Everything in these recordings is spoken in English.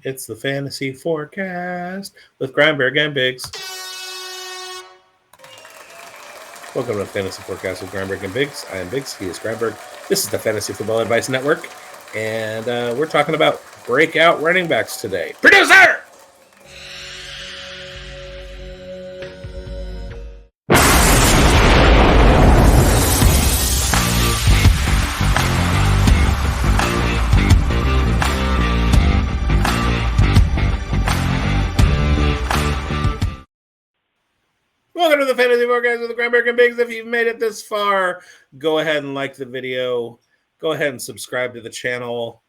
It's the Fantasy Forecast with Grindberg and Biggs. Welcome to the Fantasy Forecast with Grindberg and Biggs. I am Biggs. He is Grindberg. This is the Fantasy Football Advice Network, and we're talking about breakout running backs today. Producer! Welcome to the Fantasy Forecast with the Grindberg and Biggs. If you've made it this far, go ahead and like the video. Go ahead and subscribe to the channel,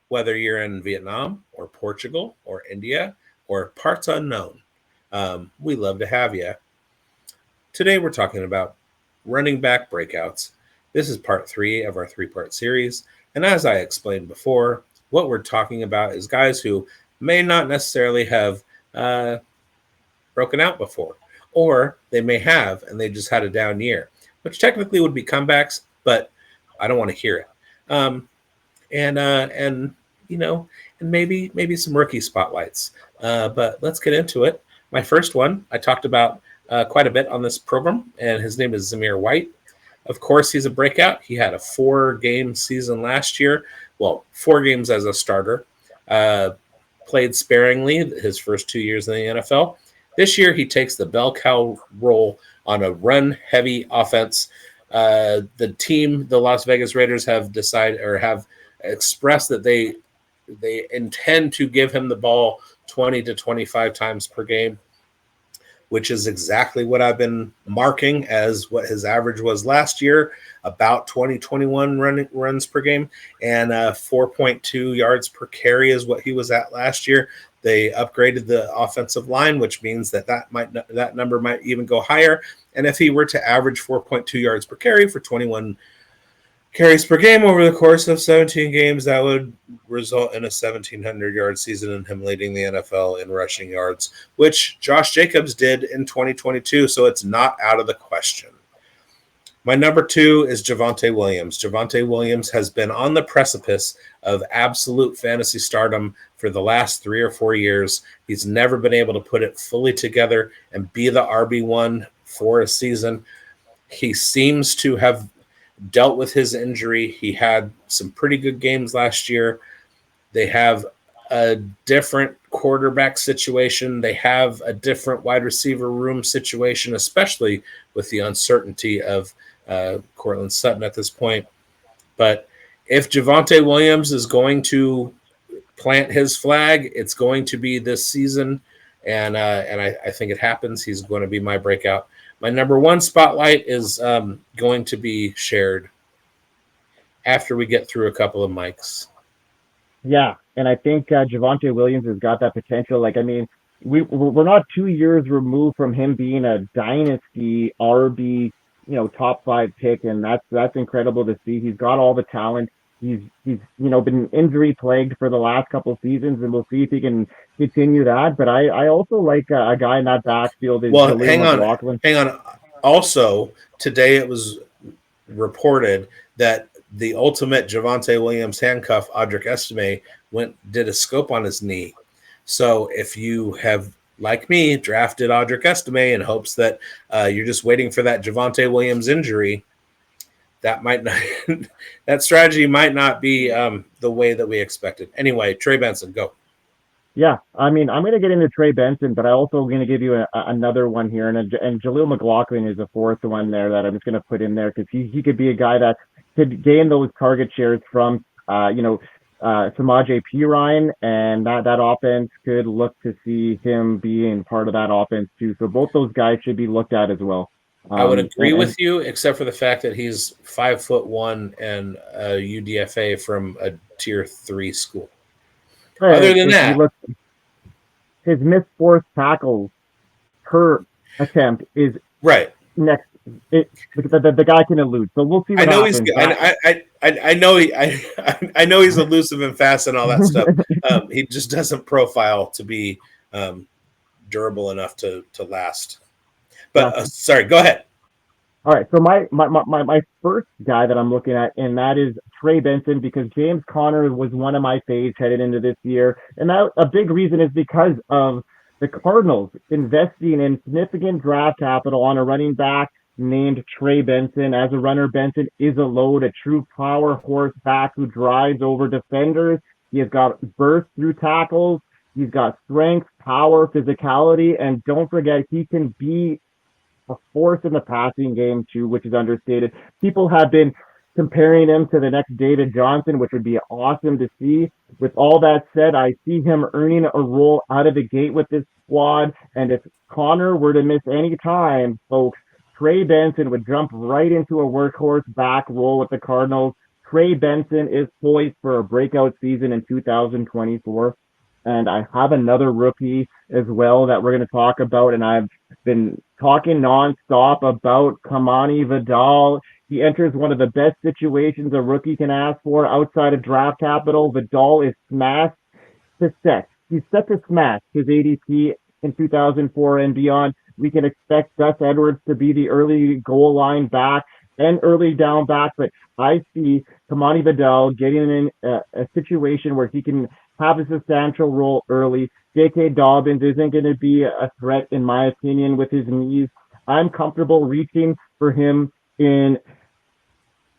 whether you're in Vietnam or Portugal or India or parts unknown. We love to have you. Today we're talking about running back breakouts. This is part 3 of our 3-part series. And as I explained before, what we're talking about is guys who may not necessarily have broken out before. Or they may have, and they just had a down year, which technically would be comebacks, but I don't want to hear it. And maybe some rookie spotlights. But let's get into it. My first one I talked about quite a bit on this program, and his name is Zamir White. Of course, he's a breakout. He had a 4-game season last year. Well, 4 games as a starter. Played sparingly his first 2 years in the NFL. This year, he takes the bell cow role on a run-heavy offense. The team, the Las Vegas Raiders, have decided or have expressed that they intend to give him the ball 20 to 25 times per game, which is exactly what I've been marking as what his average was last year, about 21 runs per game, and 4.2 yards per carry is what he was at last year. They upgraded the offensive line, which means that number might even go higher. And if he were to average 4.2 yards per carry for 21 carries per game over the course of 17 games, that would result in a 1,700-yard season and him leading the NFL in rushing yards, which Josh Jacobs did in 2022, so it's not out of the question. My number 2 is Javonte Williams. Javonte Williams has been on the precipice of absolute fantasy stardom for the last 3 or 4 years. He's never been able to put it fully together and be the RB1 for a season. He seems to have dealt with his injury. He had some pretty good games last year. They have a different quarterback situation. They have a different wide receiver room situation, especially with the uncertainty of Courtland Sutton at this point. But if Javonte Williams is going to plant his flag, it's going to be this season, and I think it happens. He's going to be my breakout. My number 1 spotlight is going to be shared after we get through a couple of mics. Yeah, and I think Javonte Williams has got that potential. We're not 2 years removed from him being a dynasty RB, top 5 pick, and that's incredible to see. He's got all the talent. He's been injury plagued for the last couple of seasons, and we'll see if he can continue that. But I also like a guy in that backfield. Hang on. Also, today it was reported that the ultimate Javonte Williams handcuff, Audric Estime, did a scope on his knee. So if you have, like me, drafted Audric Estime in hopes that you're just waiting for that Javonte Williams injury, that strategy might not be the way that we expected. Anyway, Trey Benson, go. Yeah, I'm going to get into Trey Benson, but I also going to give you another one here, and Jaleel McLaughlin is a 4th one there that I'm just going to put in there because he could be a guy that could gain those target shares from Samaje Perine, and that offense could look to see him being part of that offense too. So both those guys should be looked at as well. I would agree with you, except for the fact that he's 5'1" and a UDFA from a tier 3 school. Right. Other than that, his missed 4th tackles per attempt is right next. The guy can elude, so we'll see. What happens. I know he's elusive and fast and all that stuff. He just doesn't profile to be durable enough to last. But sorry, go ahead. All right, so my first guy that I'm looking at, and that is Trey Benson, because James Conner was one of my faves headed into this year, and that a big reason is because of the Cardinals investing in significant draft capital on a running back named Trey Benson. As a runner, Benson is a load, a true power horse back who drives over defenders. He has got burst through tackles. He's got strength, power, physicality, and don't forget he can be a force in the passing game too, which is understated. People have been comparing him to the next David Johnson, which would be awesome to see. With all that said, I see him earning a role out of the gate with this squad. And if Connor were to miss any time, folks, Trey Benson would jump right into a workhorse back role with the Cardinals. Trey Benson is poised for a breakout season in 2024. And I have another rookie as well that we're going to talk about. And I've been talking nonstop about Kamani Vidal. He enters one of the best situations a rookie can ask for outside of draft capital. Vidal is smashed to set. He's set to smash his ADP in 2004 and beyond. We can expect Gus Edwards to be the early goal line back and early down back, but I see Kamani Vidal getting in a situation where he can have a substantial role early. J.K. Dobbins isn't going to be a threat, in my opinion, with his knees. I'm comfortable reaching for him in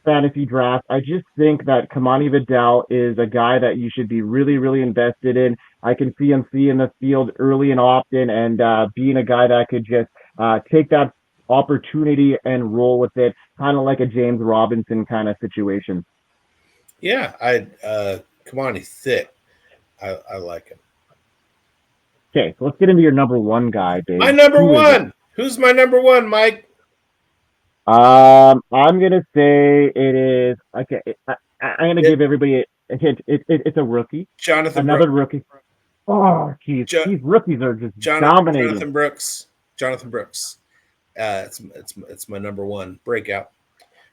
fantasy draft. I just think that Kamani Vidal is a guy that you should be really, really invested in. I can see him seeing the field early and often, and being a guy that could just take that opportunity and roll with it, kind of like a James Robinson kind of situation. Yeah, come on, he's thick. I like him. Okay, so let's get into your number one guy, My Dave. number Who is it? one. Who's my number one, Mike? I'm gonna say it is okay. I'm gonna It, give everybody a hint. It's a rookie, Jonathan another Brooks. rookie. Oh, geez, these rookies are just dominating. Jonathan Brooks. Jonathan Brooks. It's my number one breakout.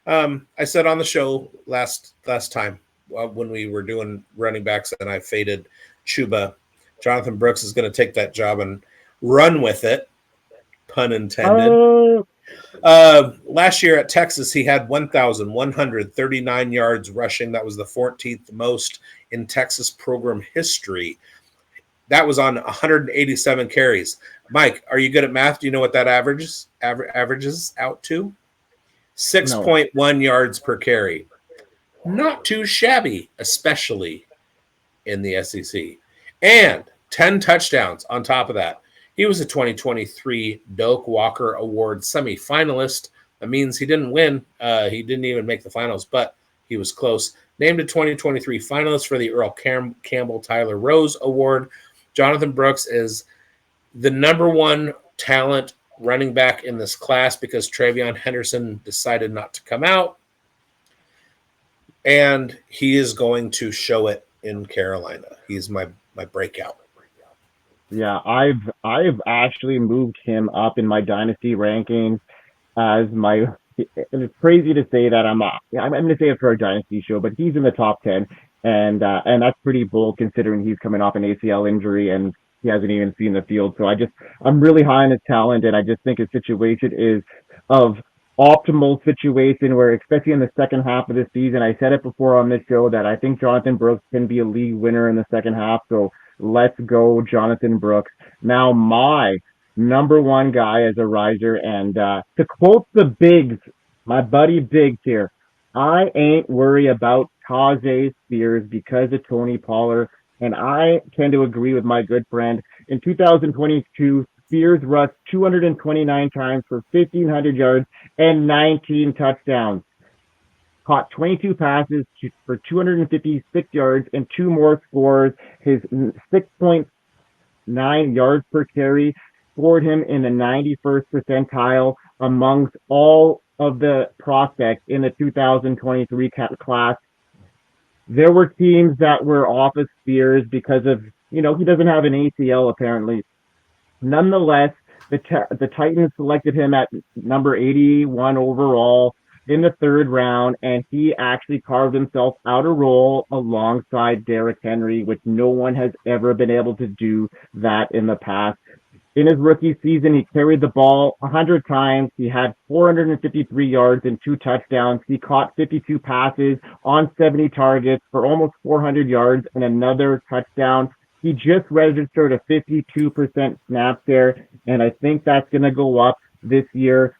I said on the show last time when we were doing running backs, and I faded Chuba. Jonathan Brooks is going to take that job and run with it. Pun intended. Last year at Texas, he had 1,139 yards rushing. That was the 14th most in Texas program history. That was on 187 carries. Mike, are you good at math? Do you know what that averages out to? 6.1 No. yards per carry. Not too shabby, especially in the SEC. And 10 touchdowns on top of that. He was a 2023 Doak Walker Award semifinalist. That means he didn't win. He didn't even make the finals, but he was close. Named a 2023 finalist for the Earl Campbell Tyler Rose Award. Jonathan Brooks is the number one talent running back in this class because Travion Henderson decided not to come out. And he is going to show it in Carolina. He's my breakout. Yeah, I've actually moved him up in my dynasty rankings as my. It's crazy to say that I'm going to say it for a dynasty show, but he's in the top 10, and that's pretty bold considering he's coming off an ACL injury and he hasn't even seen the field. So I'm really high on his talent, and I just think his situation is of optimal situation where, especially in the second half of the season, I said it before on this show that I think Jonathan Brooks can be a league winner in the second half. So let's go, Jonathan Brooks. Now, my number one guy as a riser, and to quote the Bigs, my buddy Biggs here, I ain't worried about Tajay Spears because of Tony Pollard, and I tend to agree with my good friend. In 2022, Spears rushed 229 times for 1,500 yards and 19 touchdowns. Caught 22 passes for 256 yards and two more scores. His 6.9 yards per carry scored him in the 91st percentile amongst all of the prospects in the 2023 class. There were teams that were off of Spears because of, he doesn't have an ACL apparently. Nonetheless, the Titans selected him at number 81 overall in the third round, and he actually carved himself out a role alongside Derrick Henry, which no one has ever been able to do that in the past. in his rookie season, he carried the ball 100 times. He had 453 yards and 2 touchdowns. He caught 52 passes on 70 targets for almost 400 yards and another touchdown. He just registered a 52% snap share, and I think that's going to go up this year.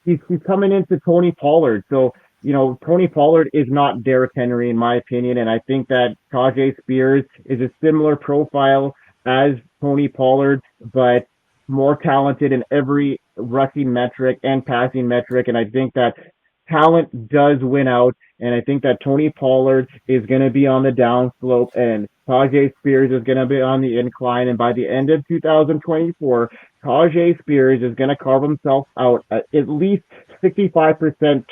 He's coming into Tony Pollard. So, Tony Pollard is not Derrick Henry, in my opinion, and I think that Tajay Spears is a similar profile as Tony Pollard, but more talented in every rushing metric and passing metric. And I think that talent does win out. And I think that Tony Pollard is going to be on the downslope and Tajay Spears is going to be on the incline. And by the end of 2024, Tajay Spears is going to carve himself out at least 65%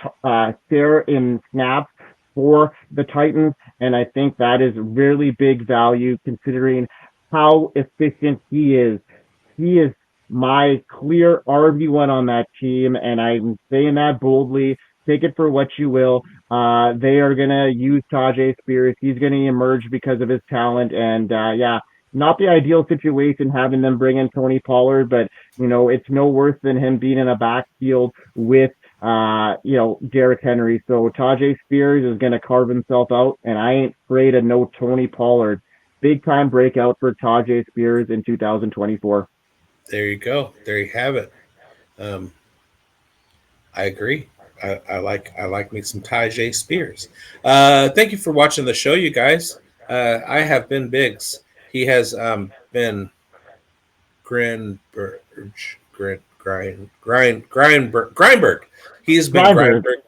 share in snaps for the Titans. And I think that is really big value considering how efficient he is. He is my clear RB1 on that team, and I'm saying that boldly. Take it for what you will. They are going to use Tajay Spears. He's going to emerge because of his talent, and not the ideal situation having them bring in Tony Pollard, but, it's no worse than him being in a backfield with, Derrick Henry. So Tajay Spears is going to carve himself out, and I ain't afraid of no Tony Pollard. Big time breakout for Tajay Spears in 2024. There you go. There you have it. I agree. I like me some Tajay Spears. Thank you for watching the show, you guys. I have been Biggs. He has been Grindberg. He's been Grindberg.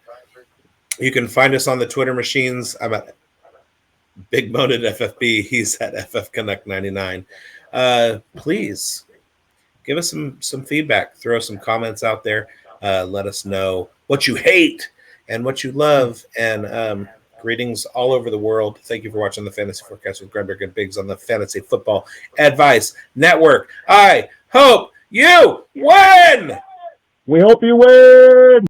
You can find us on the Twitter machines. I'm at Big Moan at FFB. He's at FF Connect 99. Please give us some feedback. Throw some comments out there. Let us know what you hate and what you love. And greetings all over the world. Thank you for watching the Fantasy Forecast with Grindberg and Biggs on the Fantasy Football Advice Network. I hope you win. We hope you win.